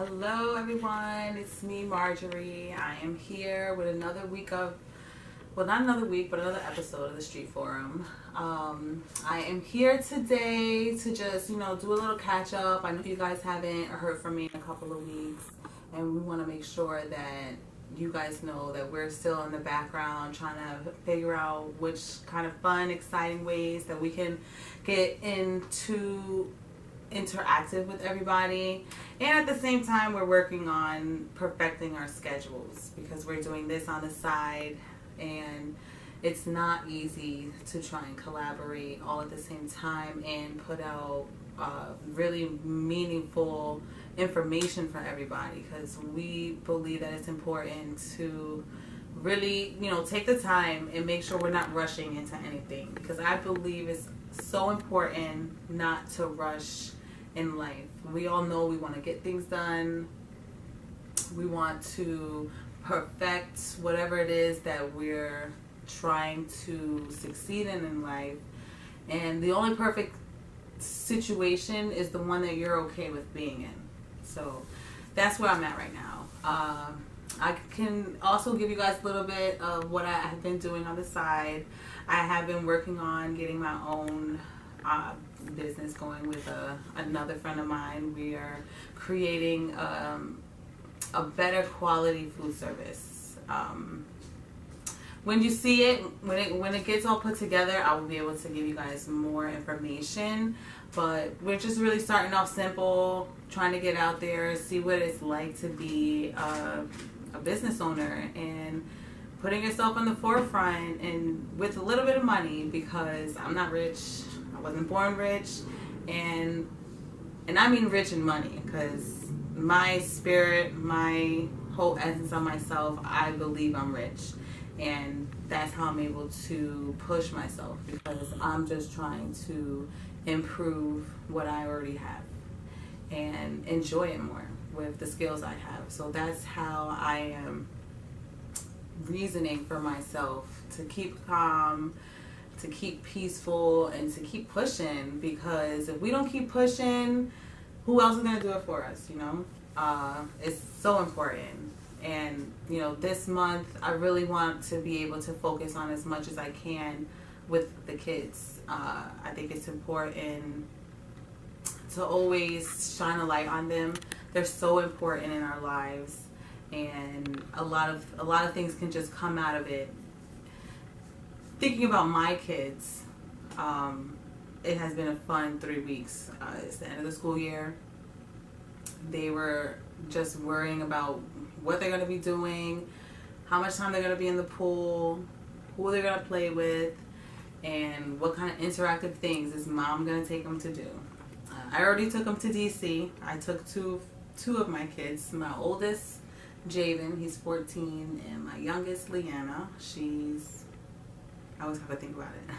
Hello everyone, it's me Marjorie. I am here with another week of, well, not another week, but another episode of the Street Forum. I am here today to just, do a little catch up. I know you guys haven't heard from me in a couple of weeks, and we want to make sure that you guys know that we're still in the background trying to figure out which kind of fun, exciting ways that we can get into interactive with everybody, and at the same time we're working on perfecting our schedules because we're doing this on the side and it's not easy to try and collaborate all at the same time and put out really meaningful information for everybody, because we believe that it's important to really take the time and make sure we're not rushing into anything, because I believe it's so important not to rush in life. We all know we want to get things done. We want to perfect whatever it is that we're trying to succeed in life. And the only perfect situation is the one that you're okay with being in. So that's where I'm at right now. I can also give you guys a little bit of what I have been doing on the side. I have been working on getting my own business going with another friend of mine. We are creating a better quality food service. When you see it, when it gets all put together, I will be able to give you guys more information. But we're just really starting off simple, trying to get out there, see what it's like to be a business owner and putting yourself on the forefront, and with a little bit of money, because I'm not rich. I wasn't born rich, and I mean rich in money, because my spirit, my whole essence of myself, I believe I'm rich, and that's how I'm able to push myself, because I'm just trying to improve what I already have and enjoy it more with the skills I have. So that's how I am reasoning for myself to keep calm, to keep peaceful, and to keep pushing, because if we don't keep pushing, who else is going to do it for us? It's so important. And this month I really want to be able to focus on as much as I can with the kids. I think it's important to always shine a light on them. They're so important in our lives, and a lot of things can just come out of it. Thinking about my kids, it has been a fun 3 weeks. It's the end of the school year. They were just worrying about what they're going to be doing, how much time they're going to be in the pool, who they're going to play with, and what kind of interactive things is mom going to take them to do. I already took them to DC. I took two of my kids. My oldest, Javen, he's 14, and my youngest, Leanna, I always have to think about it.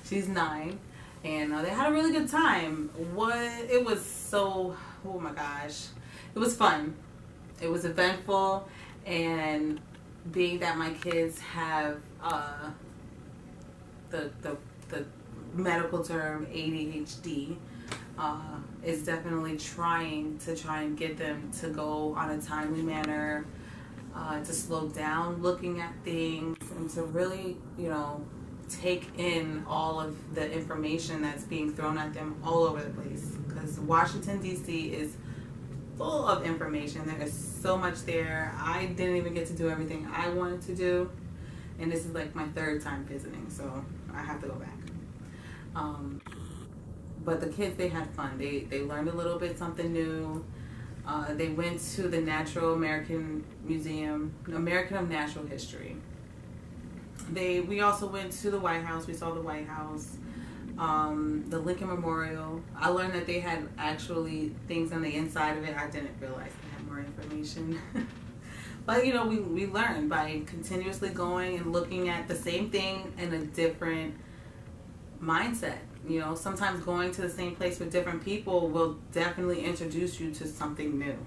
She's 9, and they had a really good time. It was so, oh my gosh, it was fun. It was eventful, and being that my kids have the medical term ADHD, is definitely trying and get them to go on a timely manner, to slow down looking at things, and to really, take in all of the information that's being thrown at them all over the place. Because Washington, D.C. is full of information. There is so much there. I didn't even get to do everything I wanted to do. And this is like my 3rd time visiting, so I have to go back. But the kids, they had fun. They learned a little bit something new. They went to the American of Natural History. We also went to the White House. We saw the White House, the Lincoln Memorial. I learned that they had actually things on the inside of it. I didn't realize they had more information. But we learned by continuously going and looking at the same thing in a different mindset. Sometimes going to the same place with different people will definitely introduce you to something new,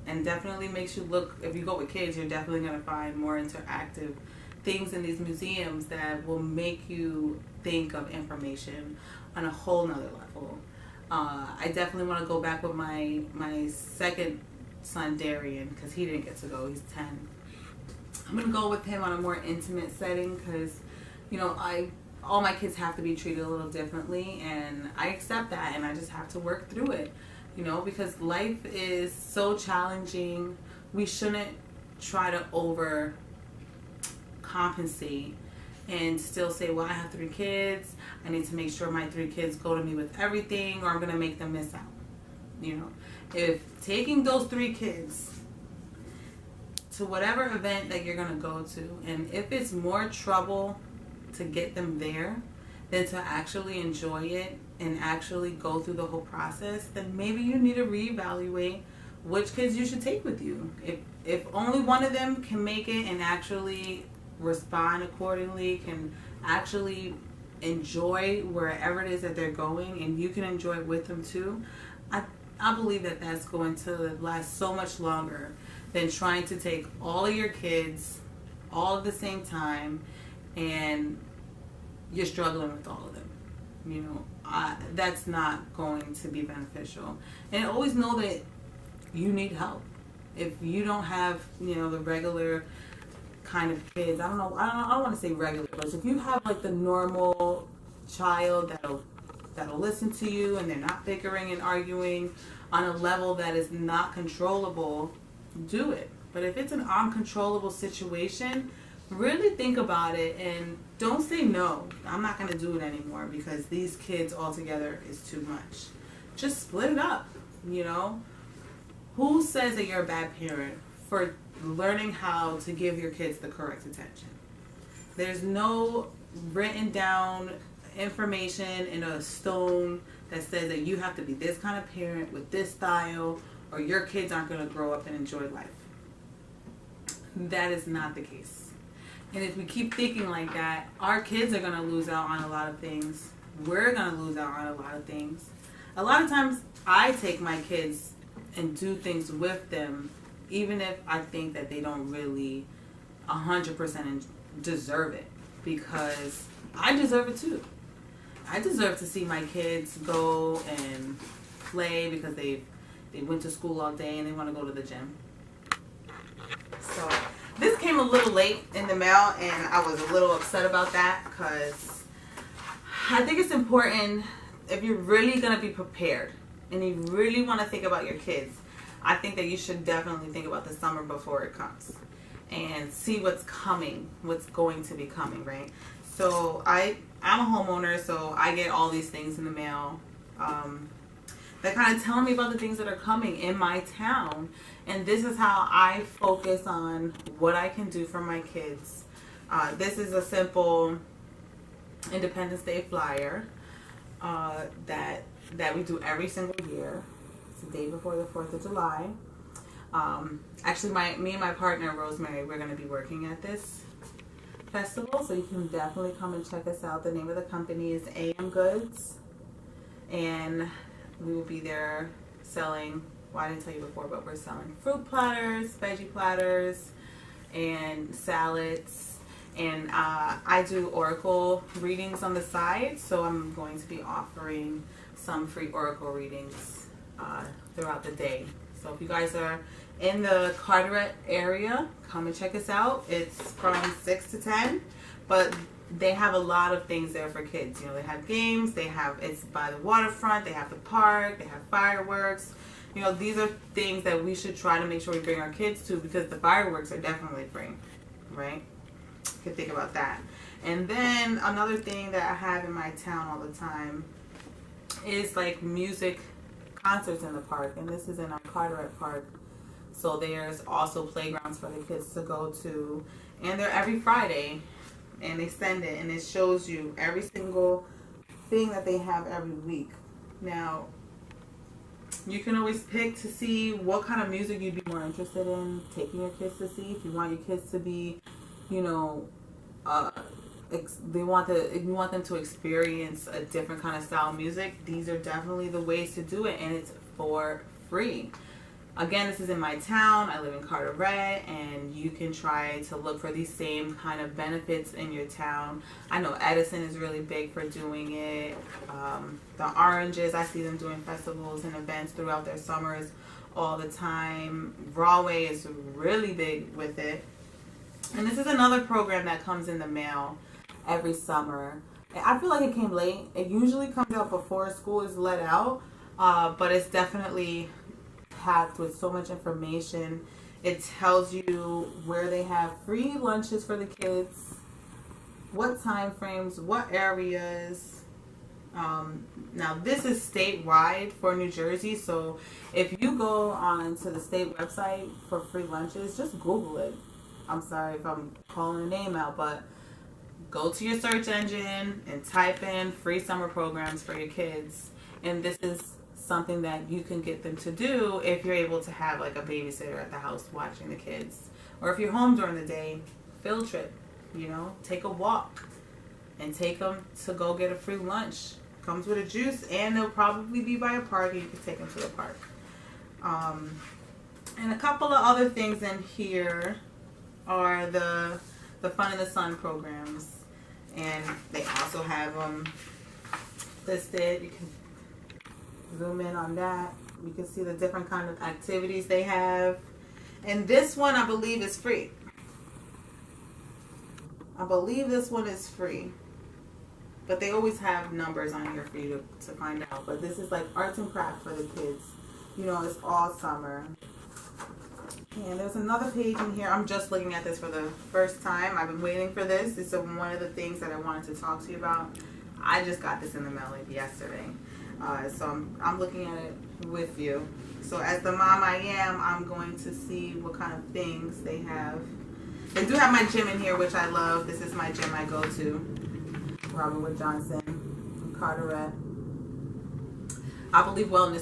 and definitely makes you look. If you go with kids, you're definitely going to find more interactive things in these museums that will make you think of information on a whole nother level. I definitely want to go back with my second son, Darian, because he didn't get to go. He's 10. I'm going to go with him on a more intimate setting because, you know, all my kids have to be treated a little differently, and I accept that, and I just have to work through it, you know, because life is so challenging. We shouldn't try to overcompensate and still say, well, I have 3 kids. I need to make sure my 3 kids go to me with everything, or I'm going to make them miss out. You know, if taking those 3 kids to whatever event that you're going to go to, and if it's more trouble to get them there than to actually enjoy it and actually go through the whole process, then maybe you need to reevaluate which kids you should take with you. If only one of them can make it and actually respond accordingly, can actually enjoy wherever it is that they're going, and you can enjoy it with them too, I believe that that's going to last so much longer than trying to take all of your kids all at the same time and you're struggling with all of them. You know, that's not going to be beneficial. And always know that you need help. If you don't have, you know, the regular kind of kids, I don't want to say regular, but if you have like the normal child that'll listen to you and they're not bickering and arguing on a level that is not controllable, do it. But if it's an uncontrollable situation, really think about it and don't say no. I'm not going to do it anymore because these kids altogether is too much. Just split it up, you know. Who says that you're a bad parent for learning how to give your kids the correct attention? There's no written down information in a stone that says that you have to be this kind of parent with this style or your kids aren't going to grow up and enjoy life. That is not the case. And if we keep thinking like that, our kids are going to lose out on a lot of things. We're going to lose out on a lot of things. A lot of times I take my kids and do things with them, even if I think that they don't really 100% deserve it, because I deserve it too. I deserve to see my kids go and play because they went to school all day and they want to go to the gym. So this came a little late in the mail and I was a little upset about that because I think it's important, if you're really going to be prepared and you really want to think about your kids, I think that you should definitely think about the summer before it comes and see what's coming, what's going to be coming, right? So I'm a homeowner, so I get all these things in the mail that kind of tell me about the things that are coming in my town. And this is how I focus on what I can do for my kids. This is a simple Independence Day flyer that we do every single year. It's the day before the 4th of July. Actually, me and my partner, Rosemary, we're going to be working at this festival, so you can definitely come and check us out. The name of the company is AM Goods, and we will be there selling, well, I didn't tell you before, but we're selling fruit platters, veggie platters, and salads. And I do oracle readings on the side, so I'm going to be offering some free oracle readings throughout the day. So if you guys are in the Carteret area, come and check us out. It's from 6 to 10, but they have a lot of things there for kids. You know, they have games, it's by the waterfront, they have the park, they have fireworks. You know, these are things that we should try to make sure we bring our kids to, because the fireworks are definitely free, right? You can think about that. And then another thing that I have in my town all the time is like music concerts in the park, and this is in our Carteret Park. So there's also playgrounds for the kids to go to, and they're every Friday, and they send it, and it shows you every single thing that they have every week. Now, you can always pick to see what kind of music you'd be more interested in taking your kids to see. If you want your kids to be, you know, if you want them to experience a different kind of style of music, these are definitely the ways to do it, and it's for free. Again, this is in my town. I live in Carteret, and you can try to look for these same kind of benefits in your town. I know Edison is really big for doing it. The Oranges, I see them doing festivals and events throughout their summers all the time. Broadway is really big with it. And this is another program that comes in the mail every summer. I feel like it came late. It usually comes out before school is let out, but it's definitely packed with so much information. It tells you where they have free lunches for the kids, what time frames, what areas. Now this is statewide for New Jersey, so if you go on to the state website for free lunches, just Google it. I'm sorry if I'm calling a name out, but go to your search engine and type in free summer programs for your kids, and this is something that you can get them to do if you're able to have like a babysitter at the house watching the kids, or if you're home during the day, field trip, you know, take a walk and take them to go get a free lunch. Comes with a juice, and they'll probably be by a park, and you can take them to the park. And a couple of other things in here are the Fun in the Sun programs, and they also have them listed. You can zoom in on that. You can see the different kind of activities they have. And this one, I believe, is free. I believe this one is free. But they always have numbers on here for you to find out. But this is like arts and crafts for the kids. You know, it's all summer. And there's another page in here. I'm just looking at this for the first time. I've been waiting for this. It's one of the things that I wanted to talk to you about. I just got this in the mail like yesterday. So I'm looking at it with you. So as the mom I am, I'm going to see what kind of things they have. They do have my gym in here, which I love. This is my gym I go to. Robert Wood Johnson in Carteret. I believe wellness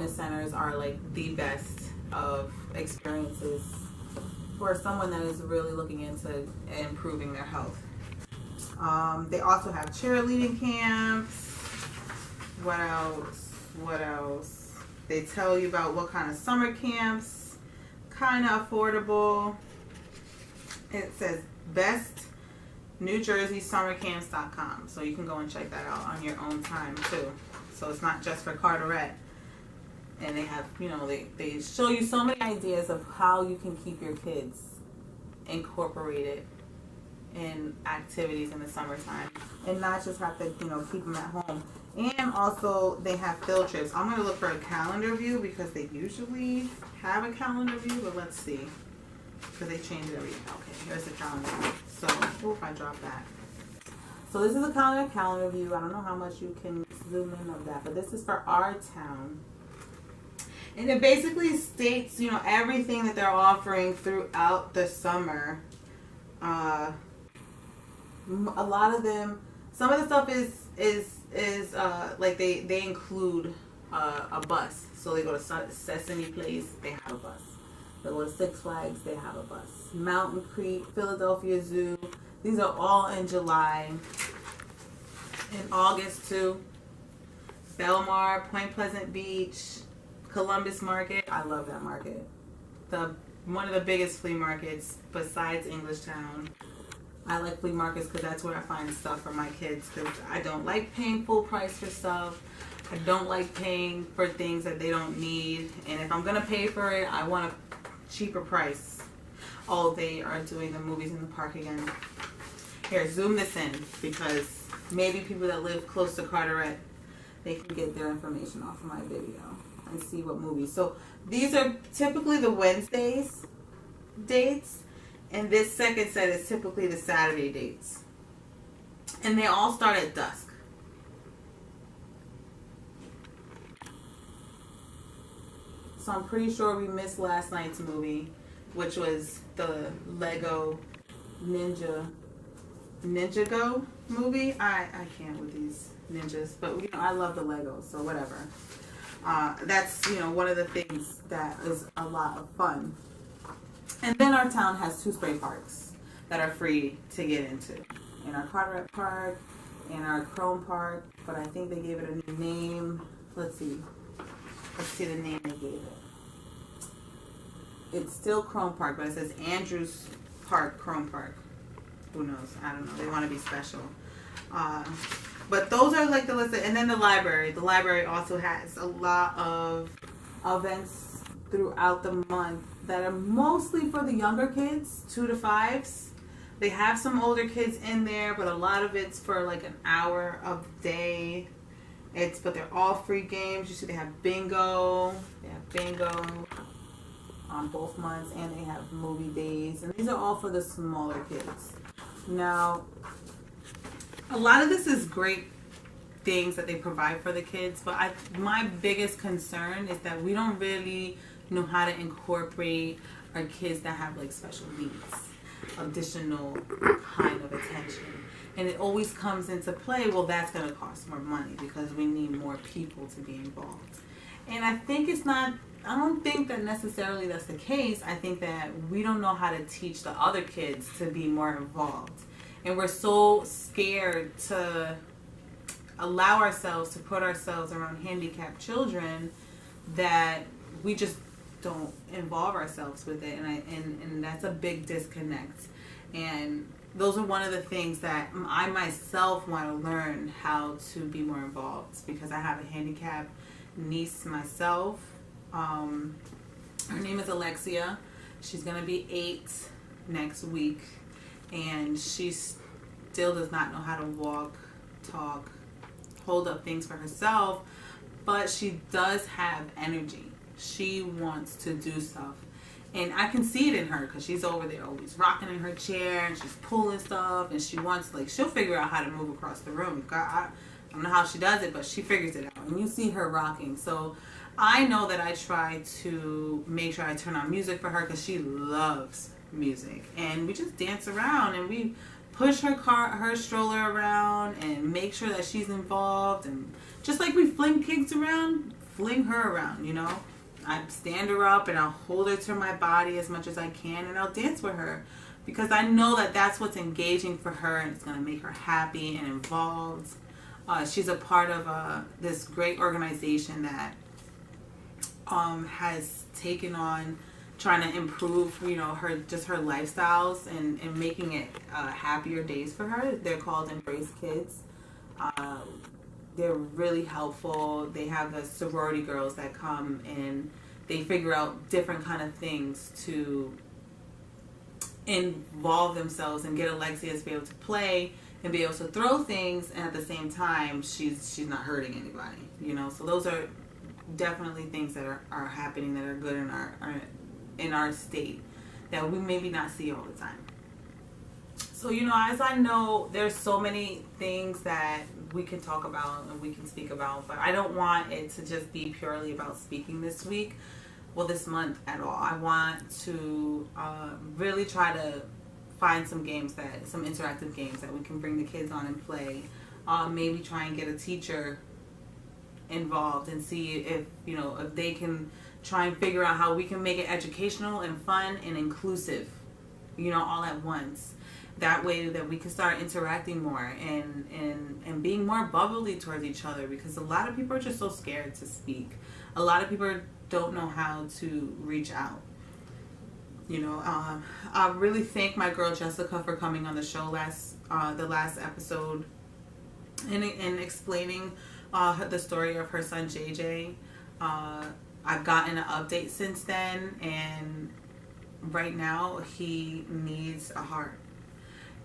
centers are like the best of experiences for someone that is really looking into improving their health. They also have cheerleading camps. What else? They tell you about what kind of summer camps, kind of affordable. It says best NewJerseySummerCamps.com, so you can go and check that out on your own time too. So it's not just for Carteret. And they have, you know, they show you so many ideas of how you can keep your kids incorporated in activities in the summertime, and not just have to, you know, keep them at home. And also they have field trips. I'm going to look for a calendar view because they usually have a calendar view, but let's see, because they change it every day. Okay, here's the calendar view. So, if I drop that. So this is a calendar view. I don't know how much you can zoom in of that, but this is for our town. And it basically states, you know, everything that they're offering throughout the summer. A lot of them, some of the stuff is like they include a bus. So they go to Sesame Place, they have a bus. They go to Six Flags, they have a bus. Mountain Creek, Philadelphia Zoo. These are all in July. In August too. Belmar, Point Pleasant Beach, Columbus Market. I love that market. One of the biggest flea markets besides Englishtown. I like flea markets because that's where I find stuff for my kids, because I don't like paying full price for stuff. I don't like paying for things that they don't need. And if I'm going to pay for it, I want a cheaper price. Oh, they are doing the movies in the park again. Here, zoom this in, because maybe people that live close to Carteret, they can get their information off of my video and see what movies. So these are typically the Wednesdays dates, and this second set is typically the Saturday dates. And they all start at dusk. So I'm pretty sure we missed last night's movie, which was the Lego Ninjago movie. I can't with these ninjas, but you know, I love the Legos, so whatever. That's, you know, one of the things that is a lot of fun. And then our town has 2 spray parks that are free to get into. In our Carteret Park, in our Chrome Park, but I think they gave it a new name. Let's see. The see the name they gave it. It's still Chrome Park, but it says Andrews Park, Chrome Park. Who knows? I don't know. They want to be special. But those are like the list. And then the library. The library also has a lot of events throughout the month that are mostly for the younger kids, 2 to 5s. They have some older kids in there, but a lot of it's for like an hour of the day. But they're all free games. You see, they have bingo. They have bingo on both months, and they have movie days. And these are all for the smaller kids. Now, a lot of this is great things that they provide for the kids, but my biggest concern is that we don't really know how to incorporate our kids that have like special needs, additional kind of attention. And it always comes into play, well, that's going to cost more money because we need more people to be involved. And I don't think that necessarily that's the case. I think that we don't know how to teach the other kids to be more involved. And we're so scared to allow ourselves to put ourselves around handicapped children that we just don't involve ourselves with it. And that's a big disconnect. And those are one of the things that I myself want to learn how to be more involved, because I have a handicapped niece myself. Her name is Alexia. She's going to be 8 next week, and she still does not know how to walk, talk, hold up things for herself, but she does have energy. She wants to do stuff, and I can see it in her because she's over there always rocking in her chair, and she's pulling stuff, and she wants, like, she'll figure out how to move across the room. I don't know how she does it, but she figures it out, and you see her rocking. So I know that I try to make sure I turn on music for her because she loves music, and we just dance around and we push her stroller around and make sure that she's involved, and just like we fling kids around, fling her around, you know. I stand her up and I'll hold her to my body as much as I can, and I'll dance with her because I know that that's what's engaging for her, and it's going to make her happy and involved. She's a part of this great organization that has taken on trying to improve, you know, her lifestyles and making it happier days for her. They're called Embrace Kids. They're really helpful. They have the sorority girls that come and they figure out different kind of things to involve themselves and get Alexia to be able to play and be able to throw things, and at the same time she's not hurting anybody, you know. So those are definitely things that are happening that are good in our state that we maybe not see all the time. So, you know, as I know, there's so many things that we can talk about and we can speak about, but I don't want it to just be purely about speaking this week, well, this month at all. I want to really try to find some interactive games that we can bring the kids on and play. Maybe try and get a teacher involved and see if, you know, if they can try and figure out how we can make it educational and fun and inclusive, you know, all at once. That way that we can start interacting more and being more bubbly towards each other, because a lot of people are just so scared to speak. A lot of people don't know how to reach out. You know, I really thank my girl Jessica for coming on the show the last episode and explaining the story of her son JJ. I've gotten an update since then, and right now he needs a heart.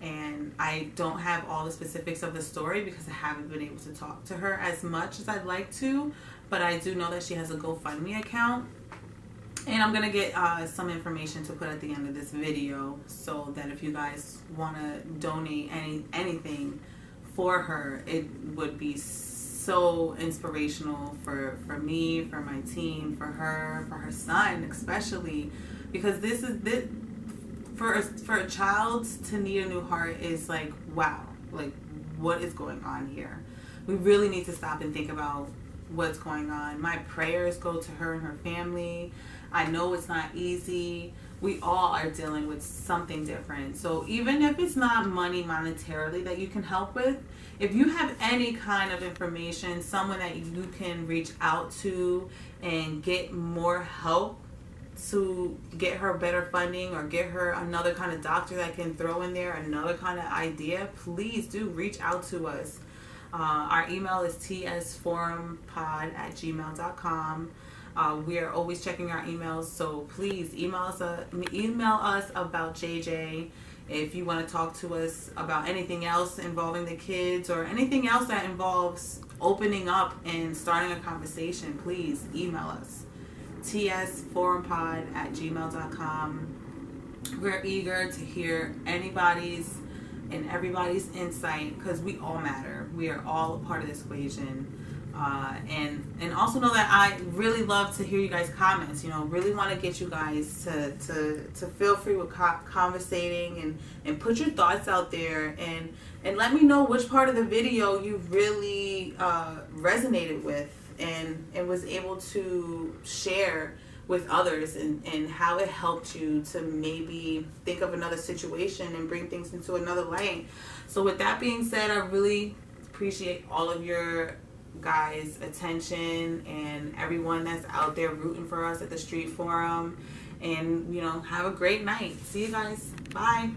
And I don't have all the specifics of the story because I haven't been able to talk to her as much as I'd like to, but I do know that she has a GoFundMe account, and I'm going to get some information to put at the end of this video, so that if you guys want to donate anything for her, it would be so inspirational for me, for my team, for her son especially, because this for a child to need a new heart is like, wow, like what is going on here? We really need to stop and think about what's going on. My prayers go to her and her family. I know it's not easy. We all are dealing with something different. So even if it's not money monetarily that you can help with, if you have any kind of information, someone that you can reach out to and get more help to get her better funding, or get her another kind of doctor that can throw in there another kind of idea, please do reach out to us. Our email is tsforumpod@gmail.com. We are always checking our emails, so please email us about JJ. If you want to talk to us about anything else involving the kids, or anything else that involves opening up and starting a conversation, please email us. tsforumpod@gmail.com. We're eager to hear anybody's and everybody's insight, because we all matter. We are all a part of this equation. And also know that I really love to hear you guys' comments. Really want to get you guys to feel free with conversating and put your thoughts out there, and let me know which part of the video you really resonated with and was able to share with others, and how it helped you to maybe think of another situation and bring things into another light. So with that being said, I really appreciate all of your guys' attention and everyone that's out there rooting for us at the Street Forum. And have a great night. See you guys. Bye.